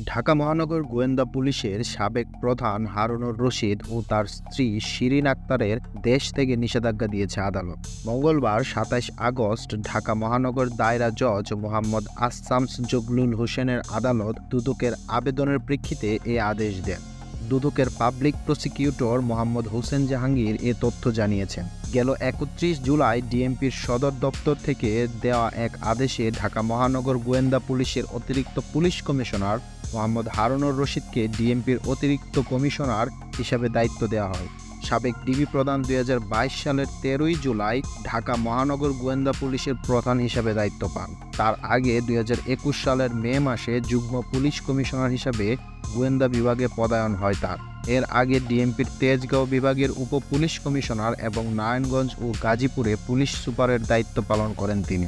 ঢাকা মহানগর গোয়েন্দা পুলিশের সাবেক প্রধান হারুনুর রশিদ ও তার স্ত্রী শিরিন আক্তারের দেশ থেকে নিষেধাজ্ঞা দিয়েছে আদালত। মঙ্গলবার ২৭ আগস্ট ঢাকা মহানগর দায়রা জজ মোহাম্মদ আসামস জগলুল হোসেনের আদালত দুদকের আবেদনের প্রেক্ষিতে এ আদেশ দেন। দুদকের পাবলিক প্রসিকিউটর মোহাম্মদ হোসেন জাহাঙ্গীর এ তথ্য জানিয়েছেন। গেল ৩১ জুলাই ডিএমপির সদর দপ্তর থেকে দেওয়া এক আদেশে ঢাকা মহানগর গোয়েন্দা পুলিশের অতিরিক্ত পুলিশ কমিশনার মোহাম্মদ হারুনুর রশিদকে ডিএমপির অতিরিক্ত কমিশনার হিসাবে দায়িত্ব দেওয়া হয়। সাবেক ডিবি প্রধান ২০২২ সালের ১৩ জুলাই ঢাকা মহানগর গোয়েন্দা পুলিশের প্রধান হিসাবে দায়িত্ব পান। তার আগে ২০২১ সালের মে মাসে যুগ্ম পুলিশ কমিশনার হিসাবে গোয়েন্দা বিভাগে পদায়ন হয় তার। এর আগে ডিএমপির তেজগাঁও বিভাগের উপ পুলিশ কমিশনার এবং নারায়ণগঞ্জ ও গাজীপুরে পুলিশ সুপারের দায়িত্ব পালন করেন তিনি।